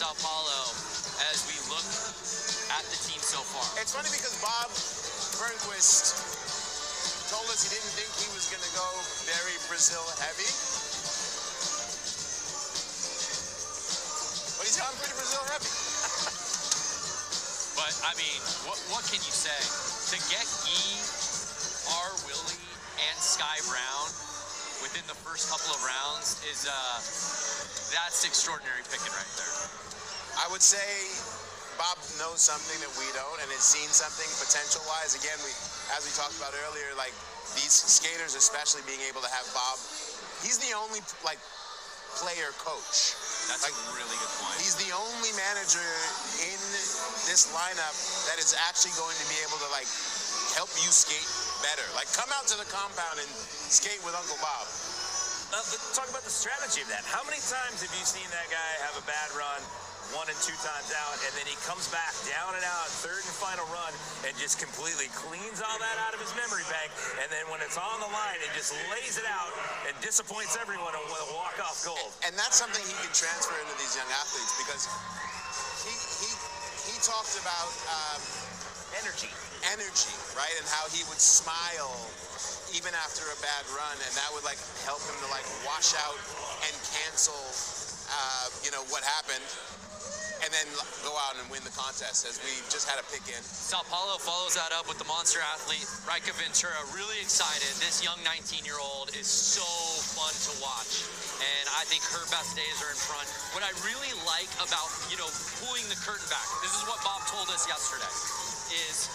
Sao Paulo as we look at the team so far? It's funny because Bob Burnquist told us he didn't think he was going to go very Brazil heavy. But he's gone pretty Brazil heavy. But, I mean, what can you say? To get E, R. Willie, and Sky Brown within the first couple of rounds is, that's extraordinary picking right there. I would say Bob knows something that we don't and has seen something potential-wise. Again, as we talked about earlier, like these skaters, especially being able to have Bob, he's the only like player coach. That's like, a really good point. He's the only manager in this lineup that is actually going to be able to like help you skate better. Like come out to the compound and skate with Uncle Bob. Let's talk about the strategy of that. How many times have you seen that guy have a bad run, 1 and 2 times out, and then he comes back down and out, third and final run, and just completely cleans all that out of his memory bank, and then when it's on the line, he just lays it out and disappoints everyone with a walk-off gold. And that's something he can transfer into these young athletes because he talked about energy, right? And how he would smile even after a bad run, and that would like help him to like wash out and cancel what happened, and then go out and win the contest, as we just had a pick in. Sao Paulo follows that up with the monster athlete, Raika Ventura. Really excited. This young 19-year-old is so fun to watch, and I think her best days are in front. What I really like about, pulling the curtain back, this is what Bob told us yesterday, is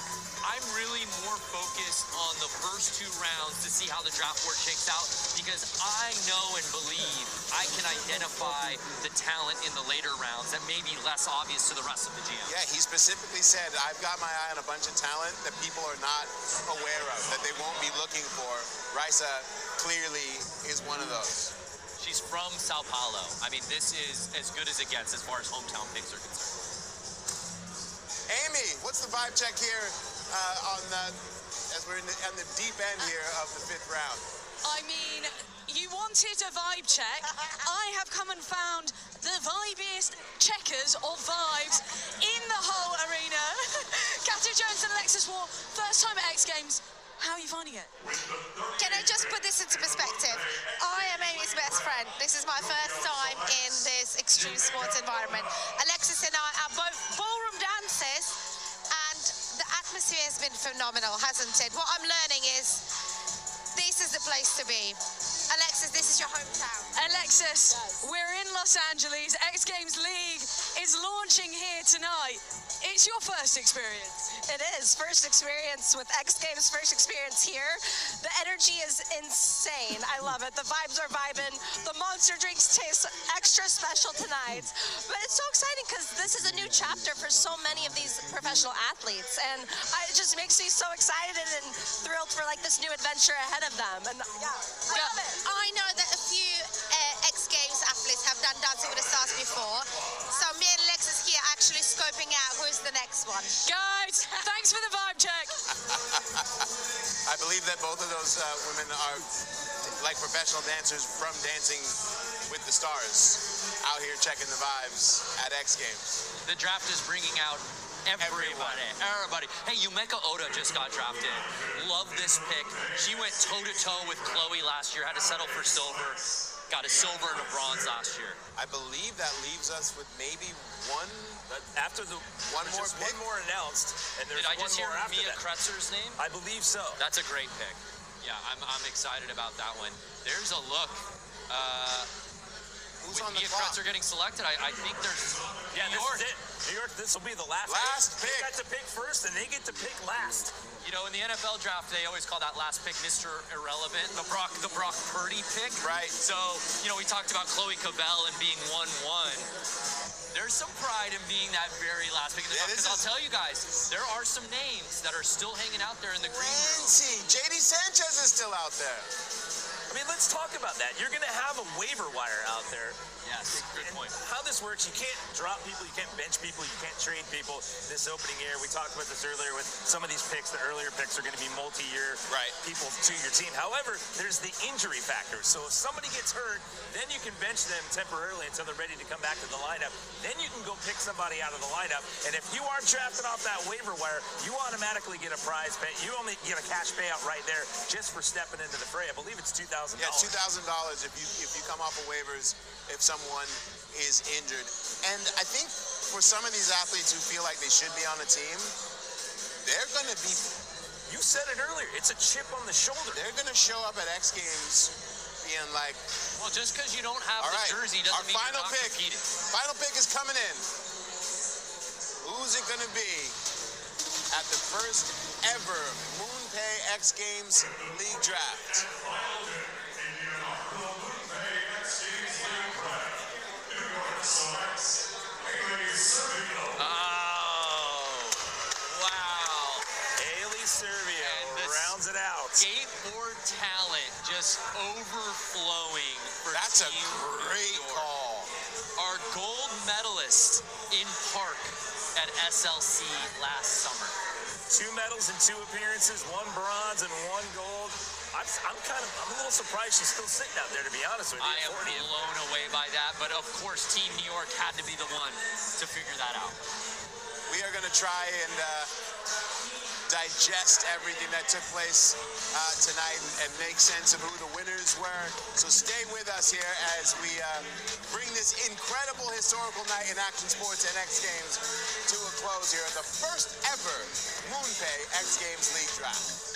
I'm really more focused on the first 2 rounds to see how the draft board shakes out, because I know and believe I can identify the talent in the later rounds that may be less obvious to the rest of the GM. Yeah, he specifically said, I've got my eye on a bunch of talent that people are not aware of, that they won't be looking for. Raisa clearly is one of those. She's from Sao Paulo. I mean, this is as good as it gets as far as hometown picks are concerned. Amy, what's the vibe check here as we're on the deep end here of the 5th round? I mean, you wanted a vibe check. I have come and found the vibiest checkers of vibes in the whole arena. Katja Jones and Alexis Wall, first time at X Games. How are you finding it? Can I just put this into perspective? I am Amy's best friend. This is my first time in this extreme sports environment. Alexis and I are both ballroom dancers, and the atmosphere has been phenomenal, hasn't it? What I'm learning is this is the place to be. Alexis, this is your hometown. Alexis, yes. We're in Los Angeles. X Games League is launching here tonight. It's your first experience. It is. First experience with X Games, first experience here. The energy is insane. I love it. The vibes are vibing. The monster drinks taste extra special tonight. But it's so exciting because this is a new chapter for so many of these professional athletes. And it just makes me so excited and thrilled for like this new adventure ahead of them. And yeah, I love it. I know that a few X Games athletes have done Dancing with the Stars before. So me and Alexis here actually scoping out who's the next one. Guys, thanks for the vibe check. I believe that both of those women are like professional dancers from Dancing with the Stars, out here checking the vibes at X Games. The draft is bringing out everybody. Hey, Yumeka Oda just got drafted. Love this pick. She went toe-to-toe with Chloe last year, had to settle for silver. Got a silver and a bronze last year. I believe that leaves us with maybe one. After the one more announced, and there's Did I just hear Mia that. Kretzer's name? I believe so. That's a great pick. Yeah, I'm excited about that one. There's a look. Who's with on the Mia clock? Kretzer getting selected, I think there's New York. This is it. New York, this will be the last pick. They got to pick first, and they get to pick last. You know, in the NFL draft, they always call that last pick Mr. Irrelevant, the Brock Purdy pick. Right. So, we talked about Chloe Cavell and being 1-1. There's some pride in being that very last pick in the draft, because I'll tell you guys, there are some names that are still hanging out there in the green room. JD Sanchez is still out there. I mean, let's talk about that. You're going to have a waiver wire out there. Yes, good point. How this works, you can't drop people, you can't bench people, you can't trade people this opening year. We talked about this earlier with some of these picks. The earlier picks are going to be multi-year people to your team. However, there's the injury factor. So if somebody gets hurt, then you can bench them temporarily until they're ready to come back to the lineup. Then you can go pick somebody out of the lineup. And if you are drafted off that waiver wire, you automatically get a prize pay. You only get a cash payout right there just for stepping into the fray. I believe it's $2,000. Yeah, $2,000 if you come off of waivers if someone is injured. And I think for some of these athletes who feel like they should be on a team, they're going to be... You said it earlier. It's a chip on the shoulder. They're going to show up at X Games being like... Well, just because you don't have the jersey doesn't mean you're not competing. Final pick is coming in. Who's it going to be at the first ever MoonPay X Games League Draft? Skateboard talent just overflowing for That's a Team great New York. call. Our gold medalist in Park at SLC last summer. 2 medals in 2 appearances, 1 bronze and 1 gold. I'm a little surprised she's still sitting out there, to be honest with you. I am blown away by that, but of course Team New York had to be the one to figure that out. We are going to try and digest everything that took place tonight and make sense of who the winners were. So stay with us here as we bring this incredible historical night in action sports and X Games to a close here at the first ever MoonPay X Games League Draft.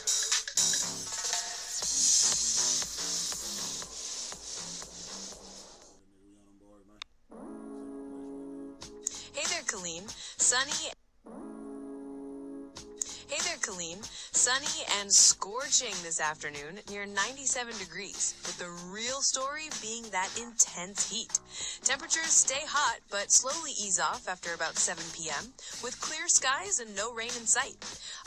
Hey there, Colleen. Sunny and scorching this afternoon, near 97 degrees, with the real story being that intense heat. Temperatures stay hot, but slowly ease off after about 7 p.m., with clear skies and no rain in sight.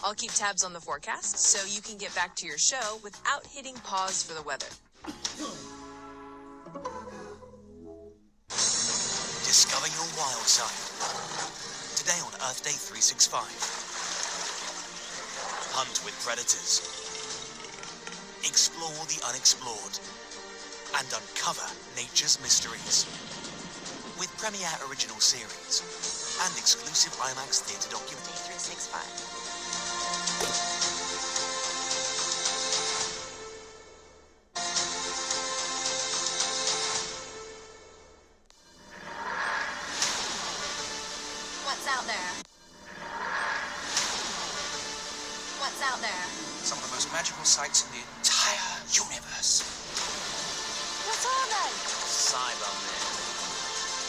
I'll keep tabs on the forecast so you can get back to your show without hitting pause for the weather. Discover your wild side. Today on Earth Day 365. Hunt with predators. Explore the unexplored. And uncover nature's mysteries. With premiere original series and exclusive IMAX theatre documentary. 365. What's out there? What's out there? Some of the most magical sights in the entire universe. What are they? Cybermen.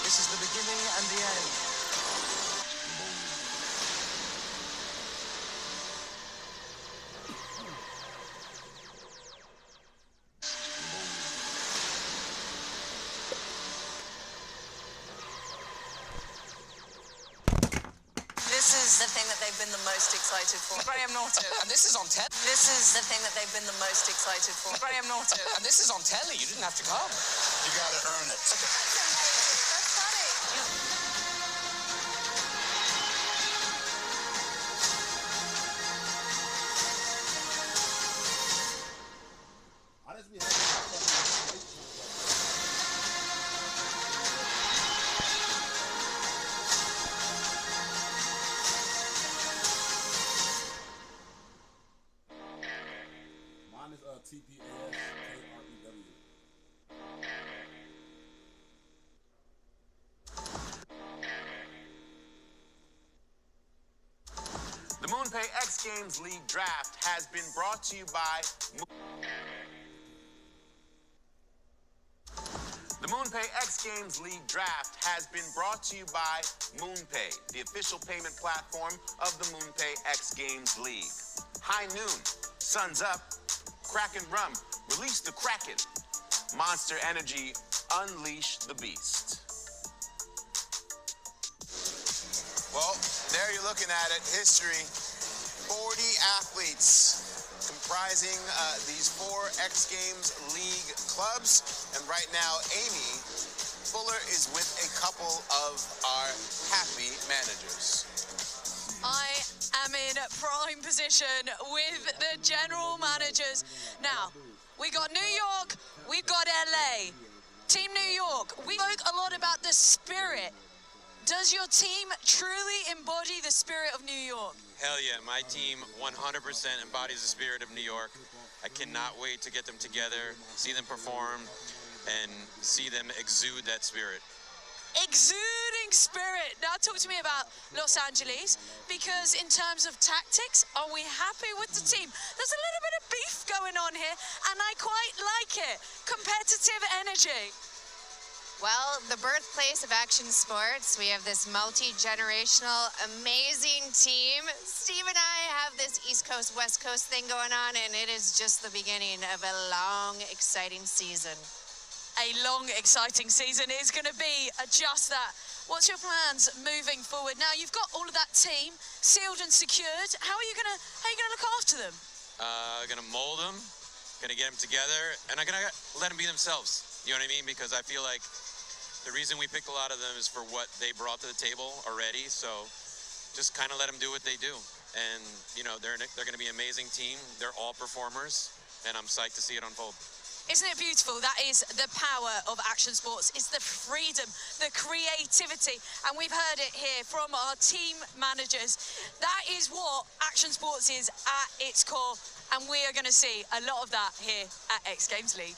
This is the beginning and the end. This is the thing that they've been the most excited for. Graham Norton, and this is on telly. This is the thing that they've been the most excited for. Graham Norton, and this is on telly. You didn't have to come. You gotta earn it. That's funny. Mine is TPAS-KREW. The MoonPay X Games League Draft has been brought to you by The MoonPay X Games League Draft has been brought to you by MoonPay, the official payment platform of the MoonPay X Games League. High noon, sun's up, Kraken rum, release the Kraken. Monster Energy, unleash the beast. Well, there you're looking at it, history. 40 athletes comprising these 4 X Games League clubs. And right now, Amy Fuller is with a couple couple of our happy managers. I am in prime position with the general managers. Now, we got New York, we've got LA. Team New York, we spoke a lot about the spirit. Does your team truly embody the spirit of New York? Hell yeah, my team 100% embodies the spirit of New York. I cannot wait to get them together, see them perform, and see them exude that spirit. Exuding spirit. Now talk to me about Los Angeles, because in terms of tactics, are we happy with the team? There's a little bit of beef going on here, and I quite like it. Competitive energy. Well, the birthplace of action sports, we have this multi-generational, amazing team. Steve and I have this East Coast, West Coast thing going on, and it is just the beginning of a long, exciting season. A long, exciting season is going to be just that. What's your plans moving forward? Now, you've got all of that team sealed and secured. How are you going to look after them? Gonna mold them, gonna get them together, and I'm gonna let them be themselves. You know what I mean? Because I feel like the reason we picked a lot of them is for what they brought to the table already. So just kind of let them do what they do. And, you know, they're going to be an amazing team. They're all performers, and I'm psyched to see it unfold. Isn't it beautiful? That is the power of action sports. It's the freedom, the creativity, and we've heard it here from our team managers. That is what action sports is at its core, and we are going to see a lot of that here at X Games League.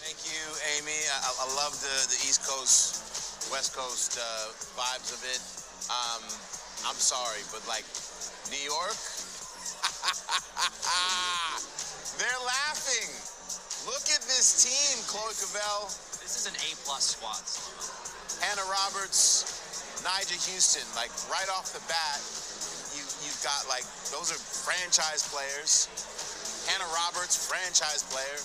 Thank you, Amy. I love the East Coast, West Coast vibes of it. I'm sorry, but like New York, they're laughing. Look at this team, Chloe Cavell. This is an A+ squad. Hannah Roberts, Nyjah Houston, like right off the bat, you've got like, those are franchise players. Hannah Roberts, franchise player.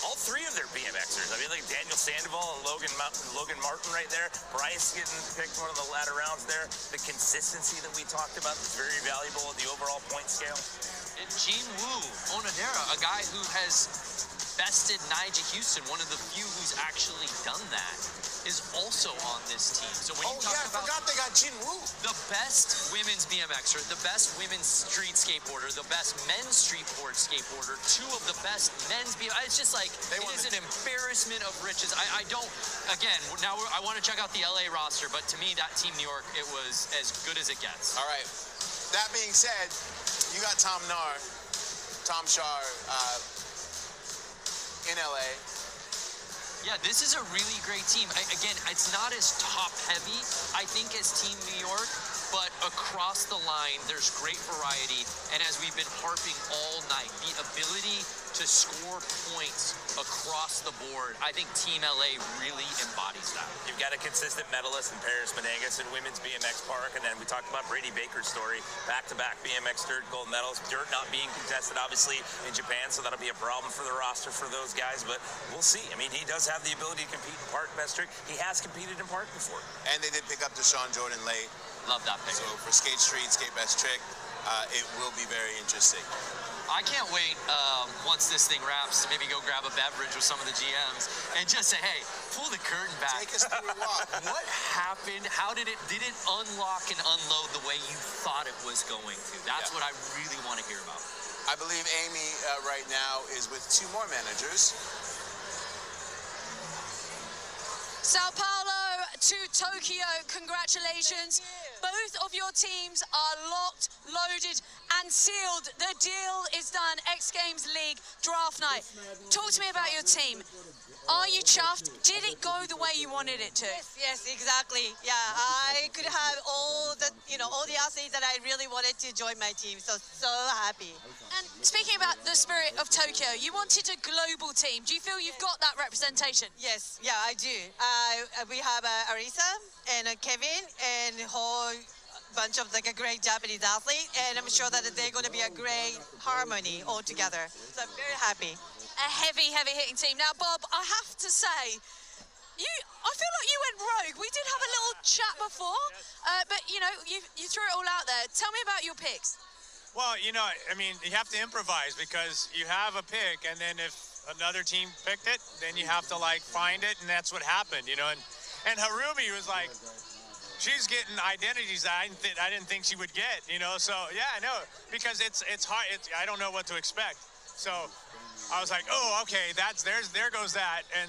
All three of their BMXers. I mean, like Daniel Sandoval and Logan Martin right there. Bryce getting picked one of the latter rounds there. The consistency that we talked about is very valuable in the overall point scale. And Jinwoo Onodera, a guy who has bested Nyjah Houston, one of the few who's actually done that, is also on this team. So when you talk about I forgot they got Jinwoo. The best women's BMXer, the best women's street skateboarder, the best men's streetboard skateboarder, two of the best men's BMX. It's just like, it is an embarrassment of riches. I don't, again, now I want to check out the LA roster, but to me, that Team New York, it was as good as it gets. All right. That being said, you got Tom Shar, in LA. Yeah, this is a really great team. Again, it's not as top-heavy, I think, as Team New York, but across the line, there's great variety. And as we've been harping all night, the ability to score points across the board, I think Team LA really embodies that. You've got a consistent medalist in Paris Menegas in women's BMX Park, and then we talked about Brady Baker's story, back-to-back BMX dirt gold medals. Dirt not being contested, obviously, in Japan, so that'll be a problem for the roster for those guys, but we'll see. I mean, he does have the ability to compete in park best trick. He has competed in park before. And they did pick up Deshaun Jordan late. Love that pick. So for Skate Street, Skate Best Trick, it will be very interesting. I can't wait once this thing wraps to maybe go grab a beverage with some of the GMs and just say, hey, pull the curtain back. Take us through a walk. What happened? How did it unlock and unload the way you thought it was going to? That's what I really want to hear about. I believe Amy right now is with two more managers. Sao Paulo to Tokyo, congratulations. Both of your teams are locked, loaded, and sealed. The deal is done. X Games League draft night. Talk to me about your team. Are you chuffed? Did it go the way you wanted it to? Yes, exactly. Yeah, I could have all the athletes that I really wanted to join my team. So happy. And speaking about the spirit of Tokyo, you wanted a global team. Do you feel you've got that representation? Yes, yeah, I do. We have Arisa and Kevin and a whole bunch of like a great Japanese athlete, and I'm sure that they're going to be a great harmony all together. So I'm very happy. A heavy hitting team. Now, Bob, I have to say, I feel like you went rogue. We did have a little chat before, but you know, you threw it all out there. Tell me about your picks. Well, you know, I mean, you have to improvise because you have a pick, and then if another team picked it, then you have to like find it, and that's what happened, you know. And Harumi was like, she's getting identities that I didn't think she would get, you know. So yeah, I know, because it's hard. I don't know what to expect. So I was like, oh, okay, there goes that. And